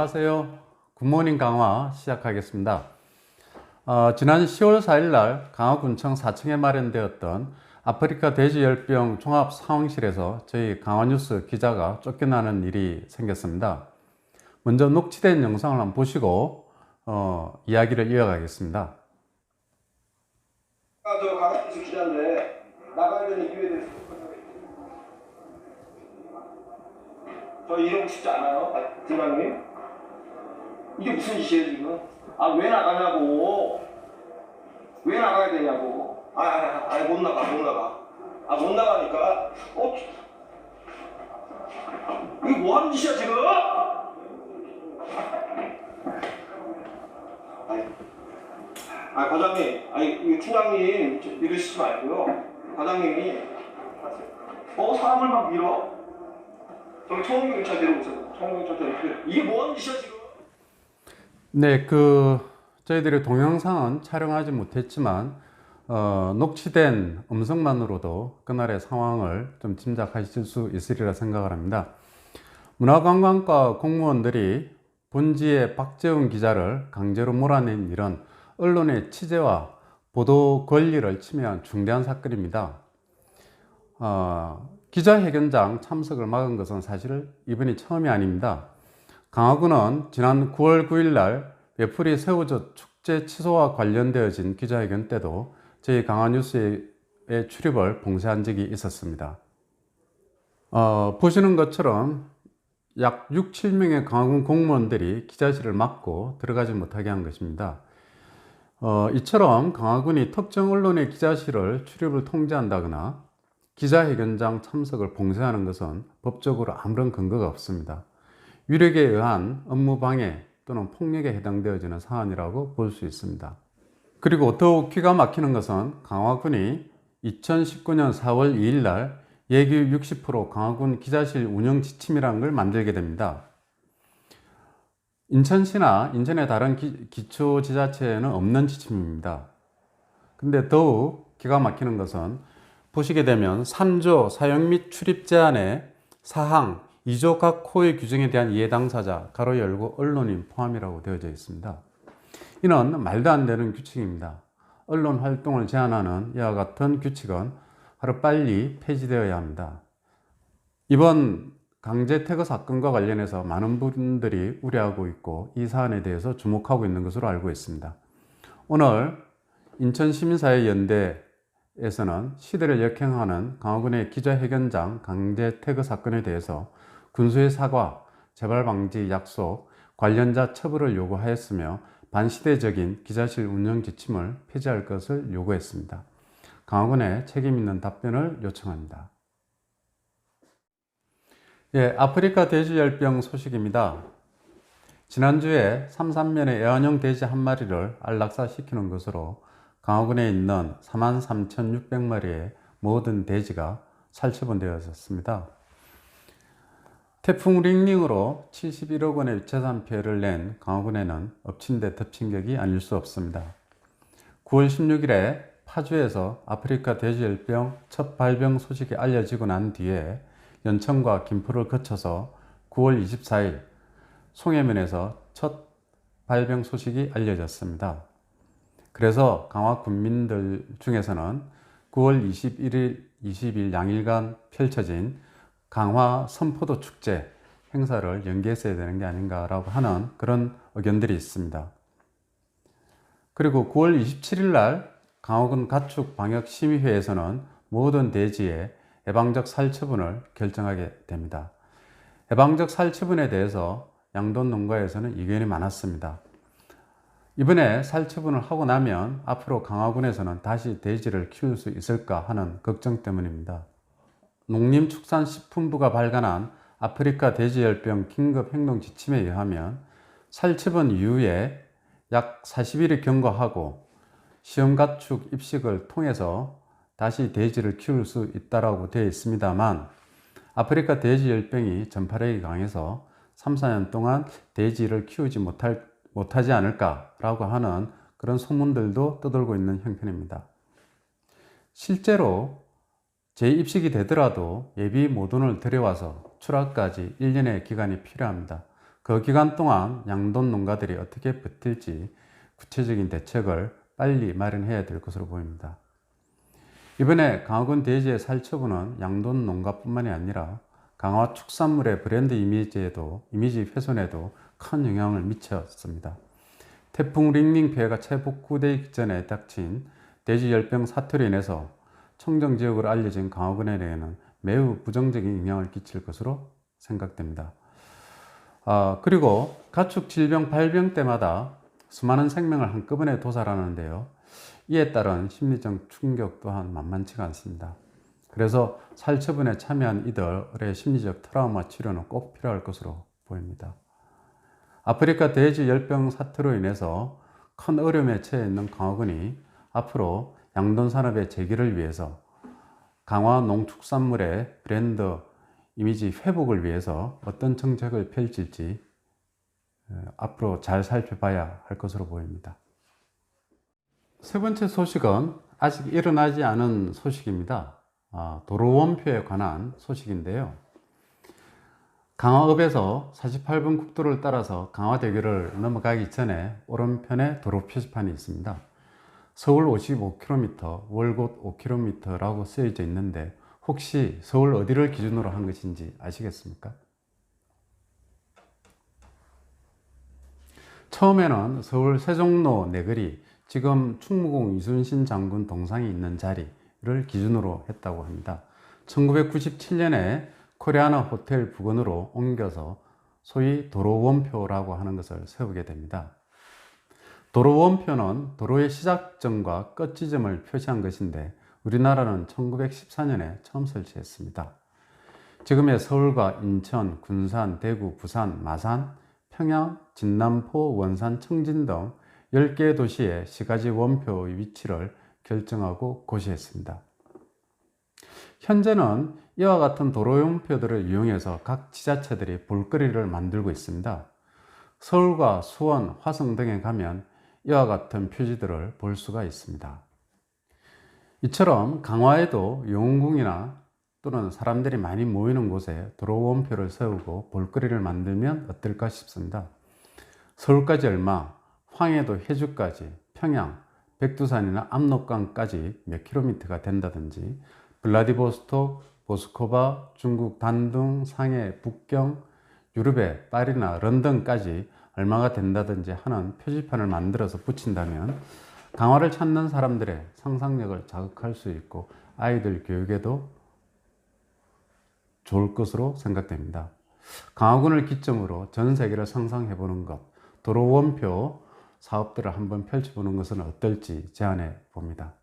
안녕하세요. 굿모닝 강화 시작하겠습니다. 지난 10월 4일 날 강화군청 4층에 마련되었던 아프리카 돼지열병 종합상황실에서 저희 강화뉴스 기자가 쫓겨나는 일이 생겼습니다. 먼저 녹취된 영상을 한번 보시고 이야기를 이어가겠습니다. 저 강화뉴스 기자인데 나가야 되는 이유에 대해서 저 이러고 싶지 않아요, 팀장님? 이게 무슨 짓이에요 지금? 왜 나가냐고? 왜 나가야 되냐고? 못 나가. 못 나가니까. 이게 뭐 하는 짓이야 지금? 과장님, 이 팀장님 이러시지 말고요. 과장님이 사람을 막 밀어. 저기 청원경찰 데려오세요. 청원경찰 이게 뭐 하는 짓이야 지금? 네, 저희들이 동영상은 촬영하지 못했지만 녹취된 음성만으로도 그날의 상황을 좀 짐작하실 수 있으리라 생각을 합니다. 문화관광과 공무원들이 본지의 박재훈 기자를 강제로 몰아낸 일은 언론의 취재와 보도 권리를 침해한 중대한 사건입니다. 기자회견장 참석을 막은 것은 사실 이번이 처음이 아닙니다. 강화군은 지난 9월 9일 날 외풀이 새우젓 축제 취소와 관련되어진 기자회견 때도 저희 강화뉴스의 출입을 봉쇄한 적이 있었습니다. 보시는 것처럼 약 6, 7명의 강화군 공무원들이 기자실을 막고 들어가지 못하게 한 것입니다. 이처럼 강화군이 특정 언론의 기자실을 출입을 통제한다거나 기자회견장 참석을 봉쇄하는 것은 법적으로 아무런 근거가 없습니다. 위력에 의한 업무방해 또는 폭력에 해당되어지는 사안이라고 볼 수 있습니다. 그리고 더욱 기가 막히는 것은 강화군이 2019년 4월 2일 날 예규 60% 강화군 기자실 운영 지침이라는 걸 만들게 됩니다. 인천시나 인천의 다른 기초지자체에는 없는 지침입니다. 근데 더욱 기가 막히는 것은 보시게 되면 3조 사용 및 출입 제한의 사항 2조 각 호의 규정에 대한 이해 당사자 가로 열고 언론인 포함이라고 되어져 있습니다. 이는 말도 안 되는 규칙입니다. 언론 활동을 제한하는 이와 같은 규칙은 하루빨리 폐지되어야 합니다. 이번 강제 퇴거 사건과 관련해서 많은 분들이 우려하고 있고 이 사안에 대해서 주목하고 있는 것으로 알고 있습니다. 오늘 인천시민사회연대에서는 시대를 역행하는 강화군의 기자회견장 강제 퇴거 사건에 대해서 군수의 사과, 재발 방지 약속, 관련자 처벌을 요구하였으며 반시대적인 기자실 운영 지침을 폐지할 것을 요구했습니다. 강화군의 책임 있는 답변을 요청합니다. 아프리카 돼지열병 소식입니다. 지난주에 삼산면의 애완용 돼지 한 마리를 안락사시키는 것으로 강화군에 있는 43,600마리의 모든 돼지가 살처분되었습니다. 태풍 링링으로 71억 원의 재산 피해를 낸 강화군에는 엎친 데 덮친 격이 아닐 수 없습니다. 9월 16일에 파주에서 아프리카 돼지열병 첫 발병 소식이 알려지고 난 뒤에 연천과 김포를 거쳐서 9월 24일 송해면에서 첫 발병 소식이 알려졌습니다. 그래서 강화 군민들 중에서는 9월 21일, 20일 양일간 펼쳐진 강화 선포도 축제 행사를 연기했어야 되는 게 아닌가라고 하는 그런 의견들이 있습니다. 그리고 9월 27일 날 강화군 가축 방역 심의회에서는 모든 돼지의 예방적 살처분을 결정하게 됩니다. 예방적 살처분에 대해서 양돈 농가에서는 의견이 많았습니다. 이번에 살처분을 하고 나면 앞으로 강화군에서는 다시 돼지를 키울 수 있을까 하는 걱정 때문입니다. 농림축산식품부가 발간한 아프리카 돼지열병 긴급 행동 지침에 의하면 살처분 이후에 약 40일을 경과하고 시험가축 입식을 통해서 다시 돼지를 키울 수 있다고 되어 있습니다만 아프리카 돼지열병이 전파력이 강해서 3, 4년 동안 돼지를 키우지 못하지 않을까라고 하는 그런 소문들도 떠돌고 있는 형편입니다. 실제로 재입식이 되더라도 예비 모돈을 들여와서 출하까지 1년의 기간이 필요합니다. 그 기간 동안 양돈 농가들이 어떻게 버틸지 구체적인 대책을 빨리 마련해야 될 것으로 보입니다. 이번에 강화군 대지의 살처분은 양돈 농가뿐만이 아니라 강화 축산물의 브랜드 이미지 훼손에도 큰 영향을 미쳤습니다. 태풍 링링 피해가 채 복구되기 전에 닥친 돼지 열병 사태로 인해서 청정 지역으로 알려진 강화군에게는 매우 부정적인 영향을 끼칠 것으로 생각됩니다. 그리고 가축 질병 발병 때마다 수많은 생명을 한꺼번에 도살하는데요. 이에 따른 심리적 충격 또한 만만치가 않습니다. 그래서 살처분에 참여한 이들의 심리적 트라우마 치료는 꼭 필요할 것으로 보입니다. 아프리카 돼지 열병 사태로 인해서 큰 어려움에 처해 있는 강화군이 앞으로 양돈 산업의 재기를 위해서 강화 농축산물의 브랜드 이미지 회복을 위해서 어떤 정책을 펼칠지 앞으로 잘 살펴봐야 할 것으로 보입니다. 세 번째 소식은 아직 일어나지 않은 소식입니다. 도로원표에 관한 소식인데요. 강화읍에서 48번 국도를 따라서 강화대교를 넘어가기 전에 오른편에 도로 표지판이 있습니다. 서울 55km, 월곶 5km라고 쓰여져 있는데 혹시 서울 어디를 기준으로 한 것인지 아시겠습니까? 처음에는 서울 세종로 내거리, 지금 충무공 이순신 장군 동상이 있는 자리를 기준으로 했다고 합니다. 1997년에 코리아나 호텔 부근으로 옮겨서 소위 도로원표라고 하는 것을 세우게 됩니다. 도로원표는 도로의 시작점과 끝 지점을 표시한 것인데 우리나라는 1914년에 처음 설치했습니다. 지금의 서울과 인천, 군산, 대구, 부산, 마산, 평양, 진남포, 원산, 청진 등 10개의 도시의 시가지 원표의 위치를 결정하고 고시했습니다. 현재는 이와 같은 도로원표들을 이용해서 각 지자체들이 볼거리를 만들고 있습니다. 서울과 수원, 화성 등에 가면 이와 같은 표지들을 볼 수가 있습니다. 이처럼 강화에도 영웅궁이나 또는 사람들이 많이 모이는 곳에 도로원표를 세우고 볼거리를 만들면 어떨까 싶습니다. 서울까지 얼마, 황해도 해주까지, 평양, 백두산이나 압록강까지 몇 킬로미터가 된다든지, 블라디보스톡, 모스크바, 중국 단둥, 상해, 북경, 유럽의 파리나 런던까지 얼마가 된다든지 하는 표지판을 만들어서 붙인다면 강화를 찾는 사람들의 상상력을 자극할 수 있고 아이들 교육에도 좋을 것으로 생각됩니다. 강화군을 기점으로 전 세계를 상상해보는 것, 도로원표 사업들을 한번 펼쳐보는 것은 어떨지 제안해 봅니다.